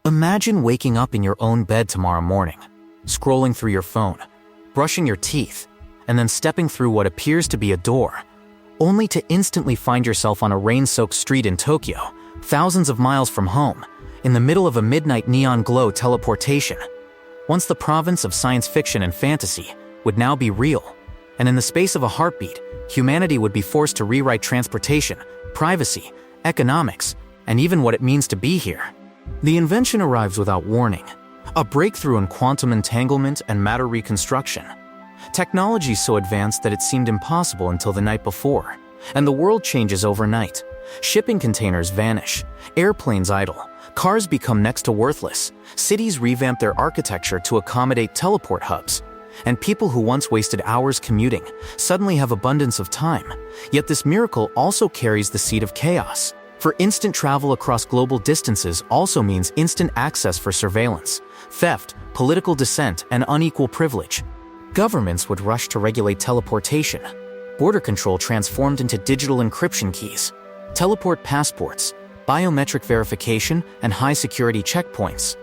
Imagine waking up in your own bed tomorrow morning, scrolling through your phone, brushing your teeth, and then stepping through what appears to be a door, only to instantly find yourself on a rain-soaked street in Tokyo, thousands of miles from home, in the middle of a midnight neon glow teleportation. Once the province of science fiction and fantasy would now be real, and in the space of a heartbeat, humanity would be forced to rewrite transportation, privacy, economics, and even what it means to be here. The invention arrives without warning, a breakthrough in quantum entanglement and matter reconstruction. Technology so advanced that it seemed impossible until the night before, and the world changes overnight. Shipping containers vanish, airplanes idle, cars become next to worthless, cities revamp their architecture to accommodate teleport hubs, and people who once wasted hours commuting suddenly have abundance of time. Yet this miracle also carries the seed of chaos. For instant travel across global distances also means instant access for surveillance, theft, political dissent, and unequal privilege. Governments would rush to regulate teleportation. Border control transformed into digital encryption keys, teleport passports, biometric verification, and high-security checkpoints.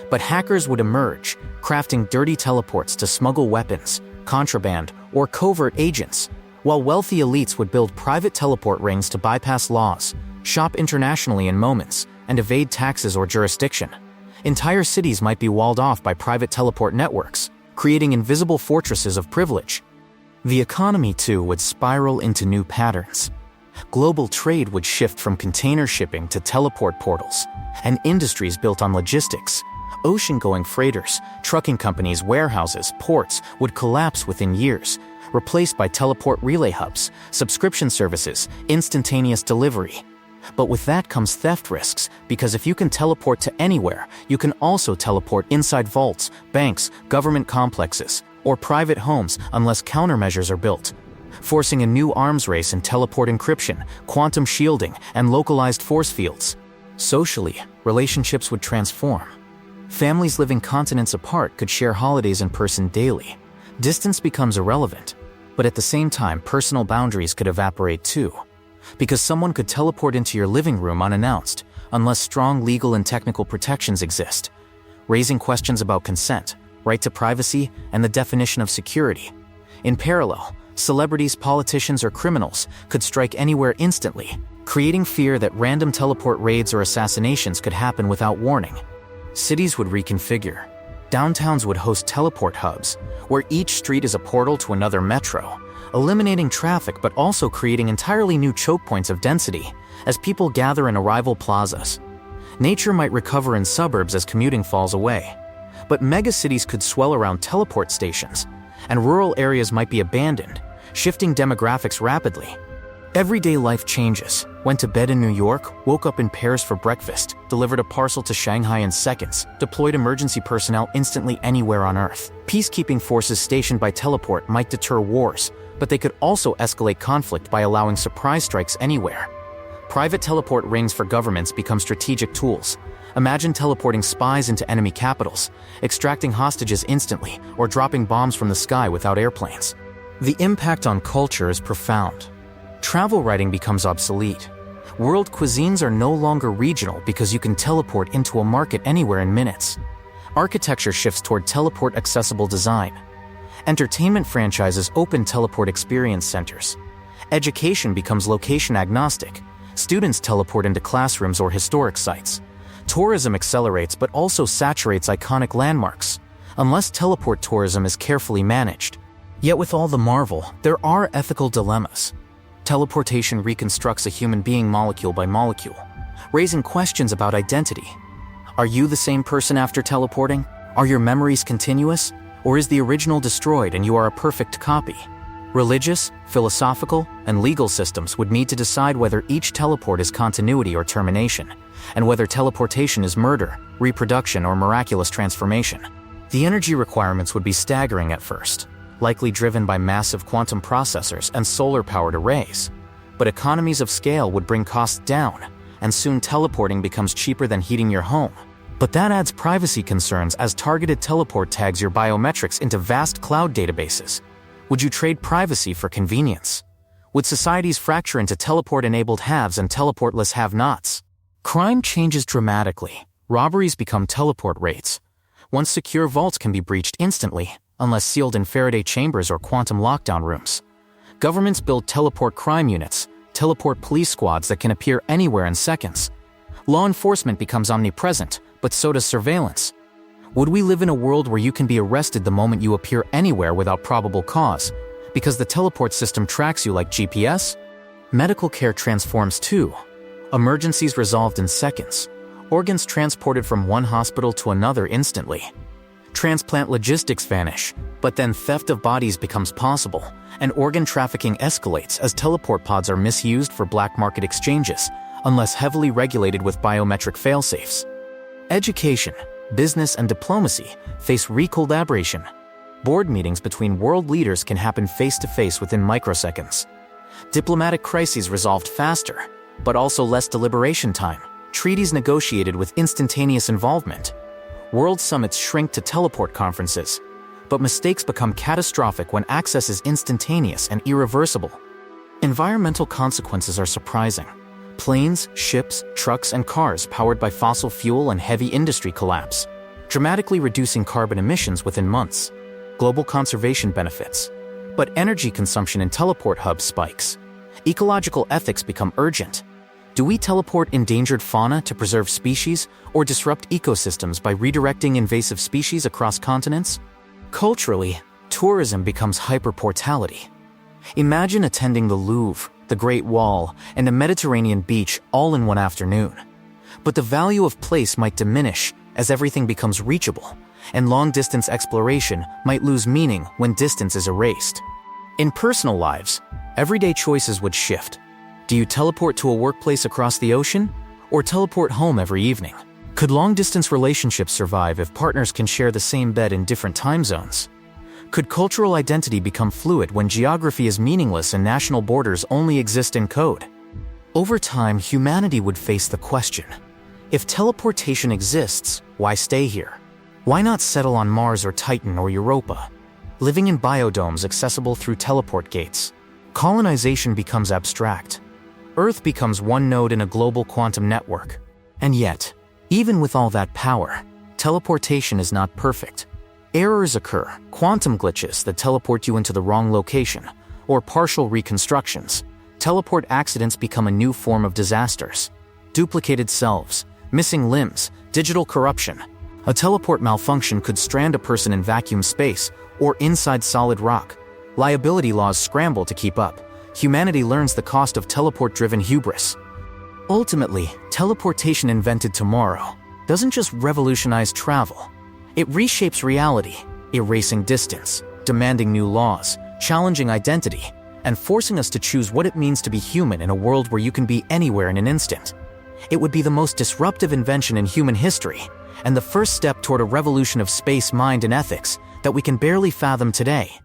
But hackers would emerge, crafting dirty teleports to smuggle weapons, contraband, or covert agents, while wealthy elites would build private teleport rings to bypass laws, shop internationally in moments, and evade taxes or jurisdiction. Entire cities might be walled off by private teleport networks, creating invisible fortresses of privilege. The economy, too, would spiral into new patterns. Global trade would shift from container shipping to teleport portals, and industries built on logistics, ocean-going freighters, trucking companies, warehouses, ports would collapse within years, replaced by teleport relay hubs, subscription services, instantaneous delivery. But with that comes theft risks, because if you can teleport to anywhere, you can also teleport inside vaults, banks, government complexes, or private homes unless countermeasures are built, forcing a new arms race in teleport encryption, quantum shielding, and localized force fields. Socially, relationships would transform. Families living continents apart could share holidays in person daily. Distance becomes irrelevant, but at the same time, personal boundaries could evaporate too, because someone could teleport into your living room unannounced, unless strong legal and technical protections exist, raising questions about consent, right to privacy, and the definition of security. In parallel, celebrities, politicians, or criminals could strike anywhere instantly, creating fear that random teleport raids or assassinations could happen without warning. Cities would reconfigure. Downtowns would host teleport hubs, where each street is a portal to another metro, eliminating traffic but also creating entirely new choke points of density as people gather in arrival plazas. Nature might recover in suburbs as commuting falls away, but megacities could swell around teleport stations, and rural areas might be abandoned, shifting demographics rapidly. Everyday life changes. Went to bed in New York, woke up in Paris for breakfast, delivered a parcel to Shanghai in seconds, deployed emergency personnel instantly anywhere on Earth. Peacekeeping forces stationed by teleport might deter wars, but they could also escalate conflict by allowing surprise strikes anywhere. Private teleport rings for governments become strategic tools. Imagine teleporting spies into enemy capitals, extracting hostages instantly, or dropping bombs from the sky without airplanes. The impact on culture is profound. Travel writing becomes obsolete. World cuisines are no longer regional because you can teleport into a market anywhere in minutes. Architecture shifts toward teleport-accessible design. Entertainment franchises open teleport experience centers. Education becomes location-agnostic. Students teleport into classrooms or historic sites. Tourism accelerates but also saturates iconic landmarks, unless teleport tourism is carefully managed. Yet with all the marvel, there are ethical dilemmas. Teleportation reconstructs a human being molecule by molecule, raising questions about identity. Are you the same person after teleporting? Are your memories continuous? Or is the original destroyed and you are a perfect copy? Religious, philosophical, and legal systems would need to decide whether each teleport is continuity or termination, and whether teleportation is murder, reproduction, or miraculous transformation. The energy requirements would be staggering at first, likely driven by massive quantum processors and solar-powered arrays. But economies of scale would bring costs down, and soon teleporting becomes cheaper than heating your home. But that adds privacy concerns as targeted teleport tags your biometrics into vast cloud databases. Would you trade privacy for convenience? Would societies fracture into teleport-enabled haves and teleportless have-nots? Crime changes dramatically. Robberies become teleport raids. Once secure vaults can be breached instantly, unless sealed in Faraday chambers or quantum lockdown rooms. Governments build teleport crime units, teleport police squads that can appear anywhere in seconds. Law enforcement becomes omnipresent, but so does surveillance. Would we live in a world where you can be arrested the moment you appear anywhere without probable cause, because the teleport system tracks you like GPS? Medical care transforms too. Emergencies resolved in seconds. Organs transported from one hospital to another instantly. Transplant logistics vanish, but then theft of bodies becomes possible, and organ trafficking escalates as teleport pods are misused for black market exchanges, unless heavily regulated with biometric failsafes. Education, business, and diplomacy face recollaboration. Board meetings between world leaders can happen face-to-face within microseconds. Diplomatic crises resolved faster, but also less deliberation time. Treaties negotiated with instantaneous involvement. World summits shrink to teleport conferences, but mistakes become catastrophic when access is instantaneous and irreversible. Environmental consequences are surprising. Planes, ships, trucks, and cars powered by fossil fuel and heavy industry collapse, dramatically reducing carbon emissions within months. Global conservation benefits. But energy consumption in teleport hubs spikes. Ecological ethics become urgent. Do we teleport endangered fauna to preserve species or disrupt ecosystems by redirecting invasive species across continents? Culturally, tourism becomes hyperportality. Imagine attending the Louvre, the Great Wall, and a Mediterranean beach all in one afternoon. But the value of place might diminish as everything becomes reachable, and long-distance exploration might lose meaning when distance is erased. In personal lives, everyday choices would shift. Do you teleport to a workplace across the ocean, or teleport home every evening? Could long-distance relationships survive if partners can share the same bed in different time zones? Could cultural identity become fluid when geography is meaningless and national borders only exist in code? Over time, humanity would face the question: if teleportation exists, why stay here? Why not settle on Mars or Titan or Europa? Living in biodomes accessible through teleport gates. Colonization becomes abstract. Earth becomes one node in a global quantum network. And yet, even with all that power, teleportation is not perfect. Errors occur, quantum glitches that teleport you into the wrong location, or partial reconstructions. Teleport accidents become a new form of disasters. Duplicated selves, missing limbs, digital corruption. A teleport malfunction could strand a person in vacuum space or inside solid rock. Liability laws scramble to keep up. Humanity learns the cost of teleport-driven hubris. Ultimately, teleportation invented tomorrow doesn't just revolutionize travel. It reshapes reality, erasing distance, demanding new laws, challenging identity, and forcing us to choose what it means to be human in a world where you can be anywhere in an instant. It would be the most disruptive invention in human history, and the first step toward a revolution of space, mind, and ethics that we can barely fathom today.